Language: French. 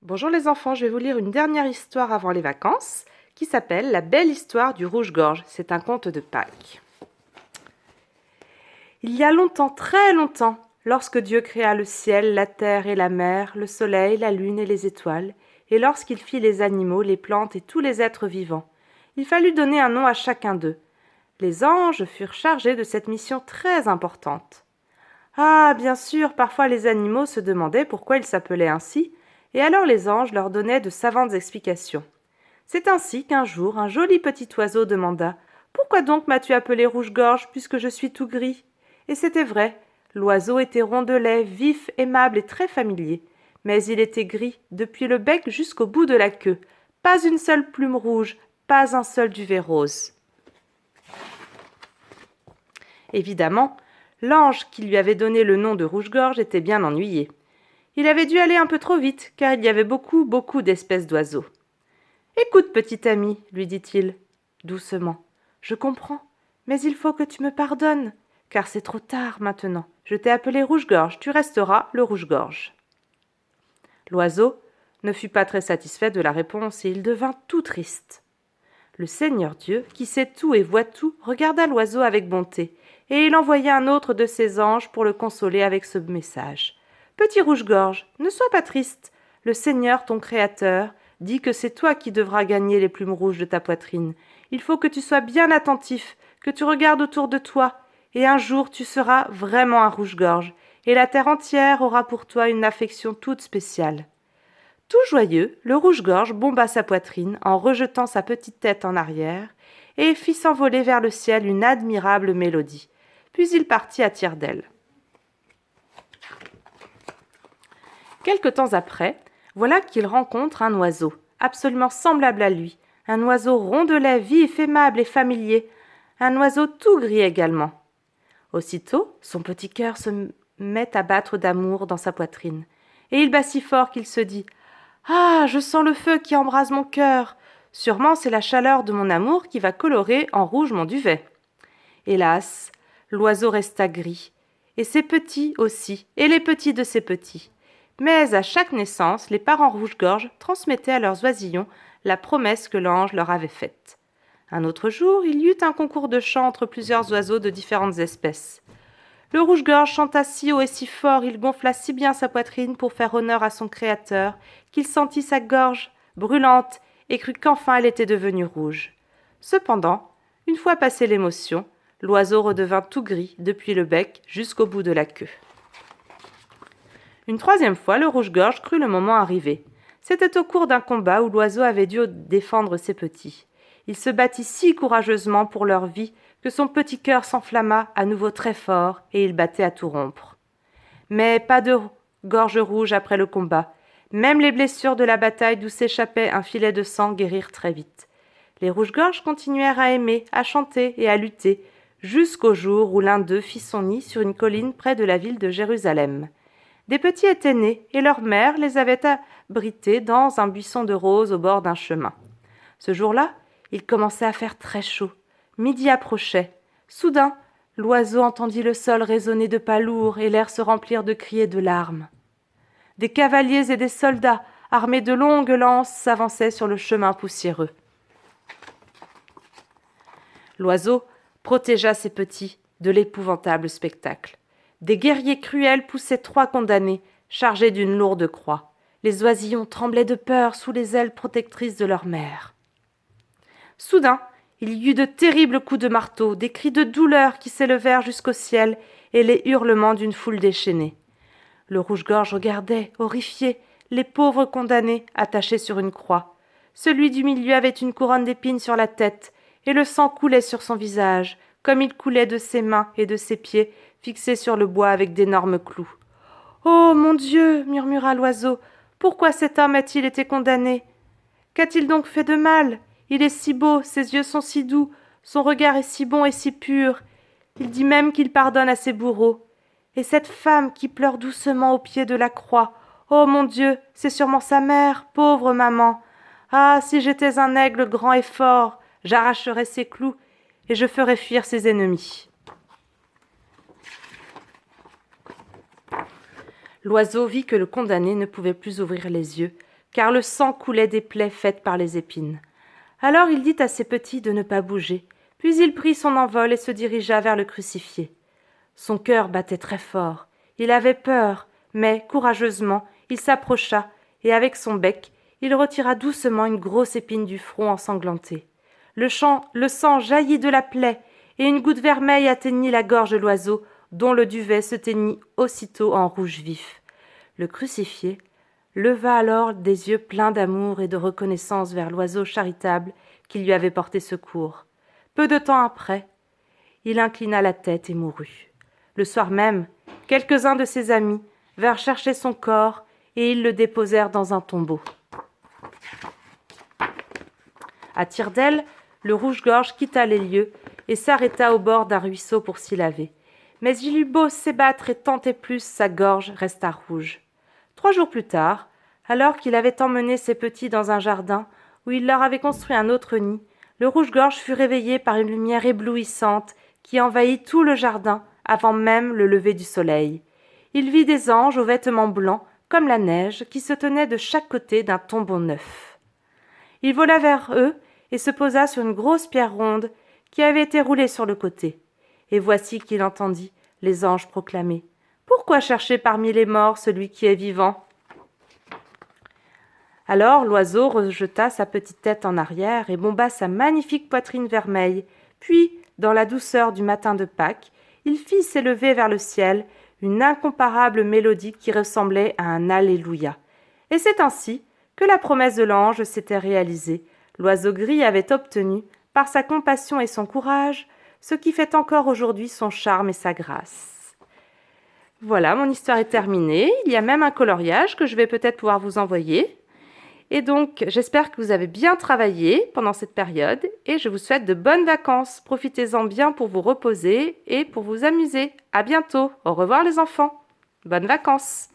Bonjour les enfants, je vais vous lire une dernière histoire avant les vacances qui s'appelle La belle histoire du rouge-gorge. C'est un conte de Pâques. Il y a longtemps, très longtemps, lorsque Dieu créa le ciel, la terre et la mer, le soleil, la lune et les étoiles, et lorsqu'il fit les animaux, les plantes et tous les êtres vivants, il fallut donner un nom à chacun d'eux. Les anges furent chargés de cette mission très importante. Ah, bien sûr, parfois les animaux se demandaient pourquoi ils s'appelaient ainsi, et alors les anges leur donnaient de savantes explications. C'est ainsi qu'un jour un joli petit oiseau demanda « Pourquoi donc m'as-tu appelé rouge-gorge puisque je suis tout gris ?» Et c'était vrai, l'oiseau était rondelet, vif, aimable et très familier, mais il était gris depuis le bec jusqu'au bout de la queue, pas une seule plume rouge, pas un seul duvet rose. Évidemment, l'ange qui lui avait donné le nom de rouge-gorge était bien ennuyé. Il avait dû aller un peu trop vite, car il y avait beaucoup d'espèces d'oiseaux. Écoute, petit ami, lui dit-il, doucement. Je comprends, mais il faut que tu me pardonnes, car c'est trop tard maintenant. Je t'ai appelé rouge-gorge, tu resteras le rouge-gorge. L'oiseau ne fut pas très satisfait de la réponse et il devint tout triste. Le Seigneur Dieu, qui sait tout et voit tout, regarda l'oiseau avec bonté, et il envoya un autre de ses anges pour le consoler avec ce message. Petit rouge-gorge, ne sois pas triste. Le Seigneur, ton Créateur, dit que c'est toi qui devras gagner les plumes rouges de ta poitrine. Il faut que tu sois bien attentif, que tu regardes autour de toi, et un jour tu seras vraiment un rouge-gorge, et la terre entière aura pour toi une affection toute spéciale. Tout joyeux, le rouge-gorge bomba sa poitrine en rejetant sa petite tête en arrière et fit s'envoler vers le ciel une admirable mélodie. Puis il partit à tire-d'aile. Quelque temps après, voilà qu'il rencontre un oiseau, absolument semblable à lui, un oiseau rondelet, vif, aimable et familier, un oiseau tout gris également. Aussitôt, son petit cœur se met à battre d'amour dans sa poitrine, et il bat si fort qu'il se dit « Ah, je sens le feu qui embrase mon cœur. Sûrement c'est la chaleur de mon amour qui va colorer en rouge mon duvet. » Hélas, l'oiseau resta gris, et ses petits aussi, et les petits de ses petits. Mais à chaque naissance, les parents rouge-gorge transmettaient à leurs oisillons la promesse que l'ange leur avait faite. Un autre jour, il y eut un concours de chant entre plusieurs oiseaux de différentes espèces. Le rouge-gorge chanta si haut et si fort, il gonfla si bien sa poitrine pour faire honneur à son Créateur, qu'il sentit sa gorge brûlante et crut qu'enfin elle était devenue rouge. Cependant, une fois passée l'émotion, l'oiseau redevint tout gris depuis le bec jusqu'au bout de la queue. Une troisième fois, le rouge-gorge crut le moment arrivé. C'était au cours d'un combat où l'oiseau avait dû défendre ses petits. Il se battit si courageusement pour leur vie que son petit cœur s'enflamma à nouveau très fort et il battait à tout rompre. Mais pas de gorge rouge après le combat. Même les blessures de la bataille d'où s'échappait un filet de sang guérirent très vite. Les rouges-gorges continuèrent à aimer, à chanter et à lutter, jusqu'au jour où l'un d'eux fit son nid sur une colline près de la ville de Jérusalem. Des petits étaient nés et leur mère les avait abrités dans un buisson de roses au bord d'un chemin. Ce jour-là, il commençait à faire très chaud. Midi approchait. Soudain, l'oiseau entendit le sol résonner de pas lourds et l'air se remplir de cris et de larmes. Des cavaliers et des soldats, armés de longues lances, s'avançaient sur le chemin poussiéreux. L'oiseau protégea ses petits de l'épouvantable spectacle. Des guerriers cruels poussaient 3 condamnés, chargés d'une lourde croix. Les oisillons tremblaient de peur sous les ailes protectrices de leur mère. Soudain, il y eut de terribles coups de marteau, des cris de douleur qui s'élevèrent jusqu'au ciel et les hurlements d'une foule déchaînée. Le rouge-gorge regardait, horrifié, les pauvres condamnés attachés sur une croix. Celui du milieu avait une couronne d'épines sur la tête, et le sang coulait sur son visage, comme il coulait de ses mains et de ses pieds, fixés sur le bois avec d'énormes clous. « Oh, mon Dieu !» murmura l'oiseau. « Pourquoi cet homme a-t-il été condamné ? Qu'a-t-il donc fait de mal ? Il est si beau, ses yeux sont si doux, son regard est si bon et si pur. Il dit même qu'il pardonne à ses bourreaux. Et cette femme qui pleure doucement au pied de la croix, oh mon Dieu, c'est sûrement sa mère, pauvre maman. Ah, si j'étais un aigle grand et fort, j'arracherais ses clous et je ferais fuir ses ennemis. » L'oiseau vit que le condamné ne pouvait plus ouvrir les yeux, car le sang coulait des plaies faites par les épines. Alors il dit à ses petits de ne pas bouger, puis il prit son envol et se dirigea vers le crucifié. Son cœur battait très fort. Il avait peur, mais, courageusement, il s'approcha, et avec son bec, il retira doucement une grosse épine du front ensanglanté. Le sang jaillit de la plaie, et une goutte vermeille atteignit la gorge de l'oiseau, dont le duvet se teignit aussitôt en rouge vif. Le crucifié leva alors des yeux pleins d'amour et de reconnaissance vers l'oiseau charitable qui lui avait porté secours. Peu de temps après, il inclina la tête et mourut. Le soir même, quelques-uns de ses amis vinrent chercher son corps et ils le déposèrent dans un tombeau. À tire-d'aile, le rouge-gorge quitta les lieux et s'arrêta au bord d'un ruisseau pour s'y laver. Mais il eut beau s'ébattre et tenter plus, sa gorge resta rouge. 3 jours plus tard, alors qu'il avait emmené ses petits dans un jardin où il leur avait construit un autre nid, le rouge-gorge fut réveillé par une lumière éblouissante qui envahit tout le jardin avant même le lever du soleil. Il vit des anges aux vêtements blancs comme la neige qui se tenaient de chaque côté d'un tombeau neuf. Il vola vers eux et se posa sur une grosse pierre ronde qui avait été roulée sur le côté. Et voici qu'il entendit les anges proclamer « Pourquoi chercher parmi les morts celui qui est vivant ?» Alors l'oiseau rejeta sa petite tête en arrière et bomba sa magnifique poitrine vermeille. Puis, dans la douceur du matin de Pâques, il fit s'élever vers le ciel une incomparable mélodie qui ressemblait à un Alléluia. Et c'est ainsi que la promesse de l'ange s'était réalisée. L'oiseau gris avait obtenu, par sa compassion et son courage, ce qui fait encore aujourd'hui son charme et sa grâce. Voilà, mon histoire est terminée. Il y a même un coloriage que je vais peut-être pouvoir vous envoyer. Et donc, j'espère que vous avez bien travaillé pendant cette période et je vous souhaite de bonnes vacances. Profitez-en bien pour vous reposer et pour vous amuser. À bientôt. Au revoir les enfants. Bonnes vacances.